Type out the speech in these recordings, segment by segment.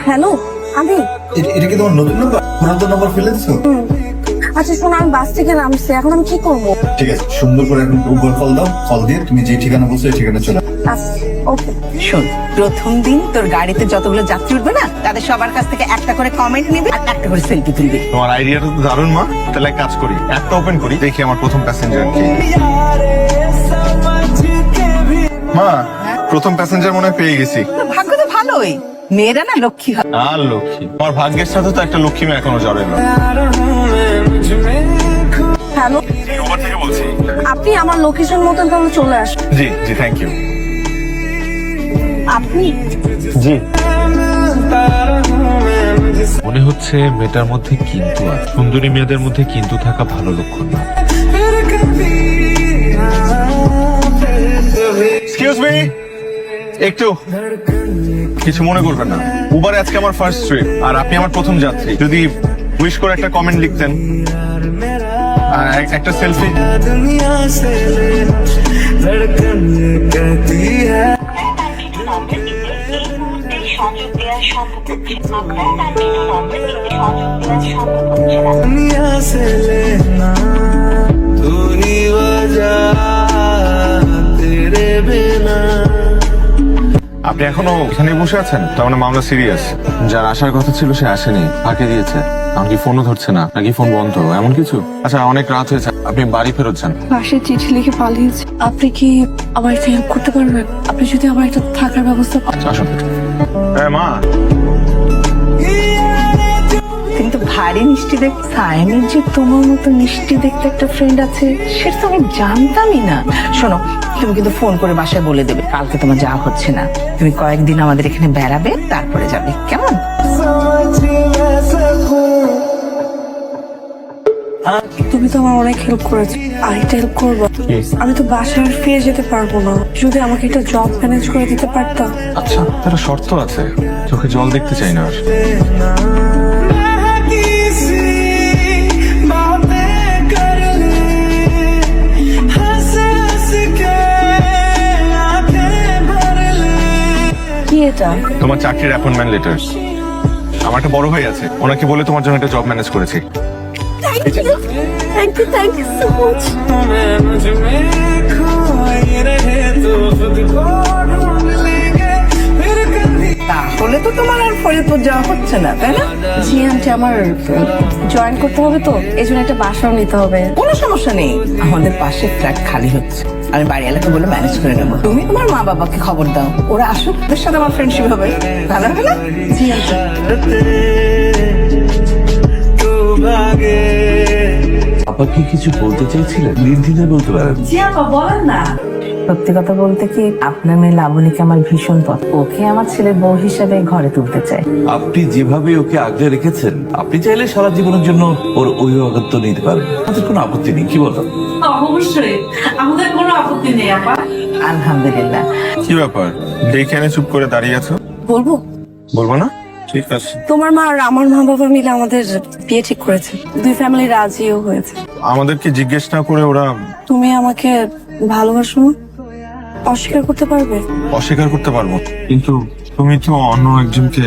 Hello, আমি এটা কি তোমার নতুন নাম্বার? পুরাতন নাম্বার ফেলে দিছো? আচ্ছা শোনো, আমি বাস থেকে নামছি, এখন আমি কি করবো? ঠিক আছে, সুন্দর করে এখন উবার কল দাও, কল দিয়ে তুমি যে ঠিকানা বলছো এই ঠিকানা চলে ওকে। শোন, প্রথম দিন তোর গাড়িতে যতগুলো যাত্রী উঠবে না, তাদের সবার কাছ থেকে একটা করে কমেন্ট নিবি আর একটা করে সেলফি তুলবি। তোমার আইডিয়াটা তো দারুণ মা। তাহলে এক কাজ করি, অ্যাপটা ওপেন করি, দেখি আমার প্রথম প্যাসেঞ্জার কে। মা, প্রথম প্যাসেঞ্জার মনে হয় পেয়ে গেছি। তো ভাগ্য তো ভালোই, মেয়েরা না লক্ষ্মী হয়। আর লক্ষ্মী, আমার ভাগ্যের সাথে তো একটা লক্ষ্মী মেয়ে এখনো জড়ে না। হ্যালো, উবার থেকে বলছি। আপনি আমার লোকেশন মতন তাহলে চলে আসুন। জি জি, থ্যাংক ইউ। আপনি জি। মনে হচ্ছে মেয়েটার মধ্যে কিন্তু আছে। সুন্দরী মেয়েদের মধ্যে কিন্তু থাকা ভালো লক্ষণ না। এক্সকিউজ মি, একটু কিছু মনে করবেন না। উবারে আজকে আমার ফার্স্ট ট্রিপ, আর আপনি আমার প্রথম যাত্রী। যদি উইশ করে একটা কমেন্ট লিখতেন আর একটা সেলফি। সংযোগ দেওয়া সম্ভব হচ্ছে না। আপনার কাঙ্ক্ষিত নম্বরটিতে সংযোগ দেওয়া সম্ভব হচ্ছে না। আপনি এখনো এখানে বসে আছেন? তার মানে মামলা সিরিয়াস। যার আসার কথা ছিল সে আসেনি, ফাঁকে দিয়েছে। এমনকি ফোনও ধরছে না, নাকি ফোন বন্ধ, এমন কিছু? আচ্ছা, অনেক রাত হয়েছে, আপনি বাড়ি ফেরত যান। বাসে চিঠি লিখে পালিয়েছে। আপনি কি আমার একটা হেল্প করতে পারবেন? আপনি যদি আমার একটা থাকার ব্যবস্থা আচ্ছা, আসুন। হ্যাঁ মা। কিন্তু ভারী মিষ্টি দেখ। সায়নের যে তোমার মতো মিষ্টি দেখতে একটা ফ্রেন্ড আছে, সেটা তো আমি জানতামই না। শোনো, তুমি কিন্তু ফোন করে বাসায় বলে দেবে কালকে তোমার যাওয়া হচ্ছে না, তুমি কয়েকদিন আমাদের এখানে বেড়াবে, তারপরে যাবে, কেমন? তুমি তো আমার অনেক হেল্প করেছো, আরেকটা হেল্প করবো। আমি তো বাসায় আর ফিরে যেতে পারবো না, যদি আমাকে একটা জব ম্যানেজ করে দিতে পারতাম। আচ্ছা, তার শর্ত আছে, চোখে জল দেখতে চাই না আর। কি এটা? তোমার চাকরির অ্যাপয়েন্টমেন্ট লেটার। আমার একটা বড় ভাই আছে, ওনাকে বলে তোমার জন্য একটা জব ম্যানেজ করেছি। Thank you so much. তাহলে তো তোমার আর ফরিদপুর যাওয়া হচ্ছে না, তাই না? জি আন্টি, আমার জয়েন করতে হবে তো, এই জন্য একটা বাসাও নিতে হবে। কোনো সমস্যা নেই, আমাদের পাশে ফ্ল্যাট খালি হচ্ছে, আমি বাড়ি এলাকা বলে ম্যানেজ করে নেবো। তুমি তোমার মা বাবাকে খবর দাও, ওরা আসুক, ওদের সাথে আমার ফ্রেন্ডশিপ হবে, ভালো হবে না? জি আন্টি। আপা কি কিছু বলতে চাইছিলেন? নির্দ্বিধায় বলতে পারেন। জি আপা, বলেন না। সত্যি কথা বলতে কি, আপনার মেয়ে লাবণীকে আমার ভীষণ পছন্দ। ওকে আমার ছেলের বউ হিসেবে ঘরে তুলতে চাই। আপনি যেভাবে ওকে আগলে রেখেছেন, আপনি চাইলে সারা জীবনের জন্য ওর অভিভাবকত্ব নিতে পারেন। আমাদের কোনো আপত্তি নেই, কি বলো? অবশ্যই, আমাদের কোনো আপত্তি নেই আপা। আলহামদুলিল্লাহ। কি ব্যাপার, দেখে এনে চুপ করে দাঁড়িয়ে আছো? বলবো? বলবো না? ঠিক আছে। তোমার মা আর আমার মা বাবা মিলে আমাদের বিয়ে ঠিক করেছে, দুই ফ্যামিলি রাজিও হয়েছে। আমাদেরকে জিজ্ঞেস না করে ওরা তুমি আমাকে ভালোবাসো না? অস্বীকার করতে পারবে? অস্বীকার করতে পারবো, কিন্তু তুমি তো অন্য একজনকে।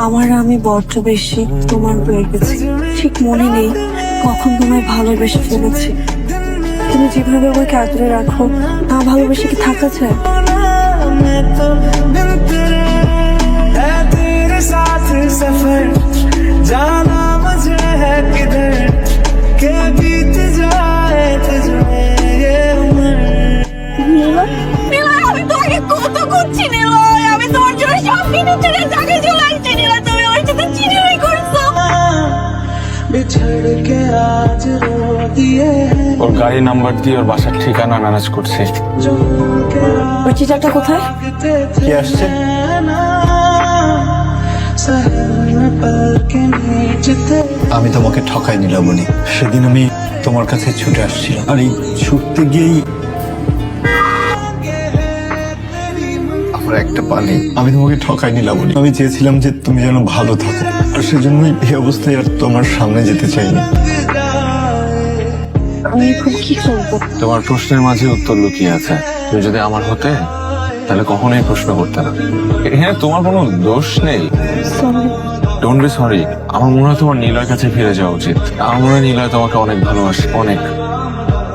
আমার আমি বড্ড বেশি তোমার হয়ে গেছি, ঠিক মনে নেই কখন তোমায় ভালোবেসে ফেলেছি। তুমি যেভাবে আমাকে আগলে রাখো, না ভালোবেসে কি থাকা যায়? আমি তোমাকে কত খুঁজছি নিলয়, আমি তোমার জন্য সব কিছু ছেড়ে জায়গায় চলে আসছি নিলয়, তুমি আমার সাথে চিটিং করছো। ওর গাড়ি নাম্বার দিয়ে ওর বাসার ঠিকানা ম্যানেজ করছি। ওই চিঠাটা কোথায়? কি আসছে? আমি তোমাকে ঠকাই নিলাম বলি। সেদিন আমি তোমার কাছে ছুটে আসছিলাম, আর এই ছুটতে গিয়েই আমার একটা পানি। আমি তোমাকে ঠকাই নিলাম বলি। আমি চেয়েছিলাম যে তুমি যেন ভালো থাকো, আর সেজন্যই এই অবস্থায় আর তোমার সামনে যেতে চাইনি। আমি এখন কি করবো? তোমার প্রশ্নের মাঝে উত্তর লুকিয়ে আছে। তুমি যদি আমার হতে, তাহলে কখনোই প্রশ্ন করতে না। এখানে তোমার কোনো দোষ নেই। সরি। Don't be sorry. আমার মনে হয় তোমার নীলয়ের কাছে ফিরে যাওয়া উচিত। আমার মনে হয় নীলয় তোমাকে অনেক ভালোবাসে, অনেক।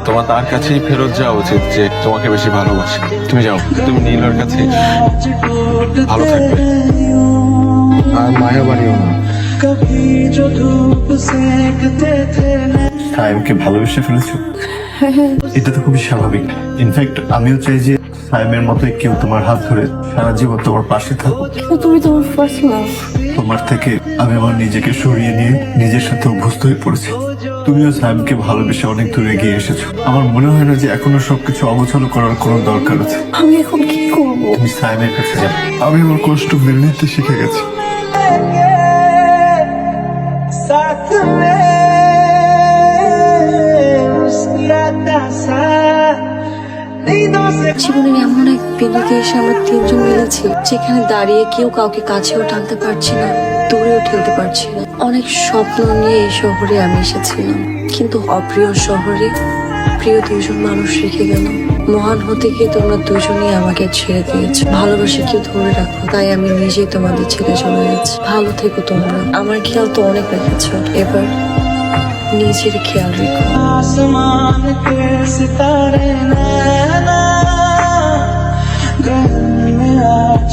তোমার তার কাছেই ফেরত যাওয়া উচিত যে তোমাকে বেশি ভালোবাসে। তুমি যাও, তুমি নীলয়ের কাছে ভালো থাকবে আর মায়া বাড়িও না। সায়েমকে ভালোবেসে ফেলেছো? এটা তো খুবই স্বাভাবিক। ইনফ্যাক্ট আমিও চাই যে সায়েমের মতোই কেউ তোমার হাত ধরে সারা জীবন তোমার পাশে থাকুক। কিন্তু তুমি তোমার ফার্স্ট লাভ। তোমার থেকে আমি আমার নিজেকে সরিয়ে নিয়ে নিজের সাথে অভ্যস্ত হয়ে পড়েছি। তুমিও সায়েমকে ভালোবেসে অনেক দূরে এগিয়ে এসেছো। আমার মনে হয় না যে এখনো সবকিছু অগোছালো করার কোনো দরকার আছে। আমি এখন কি করবো? তুমি সায়েমের কাছে যাও। আমি আমার কষ্ট মেনে নিতে শিখে গেছি। জীবনের এমন এক বিন্দুতে এসে আমরা তিনজন মিলেছি যেখানে দাঁড়িয়ে কেউ কাউকে কাছেও টানতে পারছি না, দূরেও ঠেলতে পারছি না। অনেক স্বপ্ন নিয়ে এই শহরে আমি এসেছিলাম, কিন্তু অপ্রিয় শহরে প্রিয় দুইজন মানুষ রেখে গেল। মহান হতে গিয়ে তোমরা দুজনেই আমাকে ছেড়ে দিয়েছো। ভালোবাসা কেউ ধরে রাখো, তাই আমি নিজেই তোমাদের ছেড়ে চলে যাচ্ছি। ভালো থেকো তোমরা। আমার খেয়াল তো অনেক রেখেছো, এবার নিজের খেয়াল রেখো। आसमान के सितारे नैना, घर में आज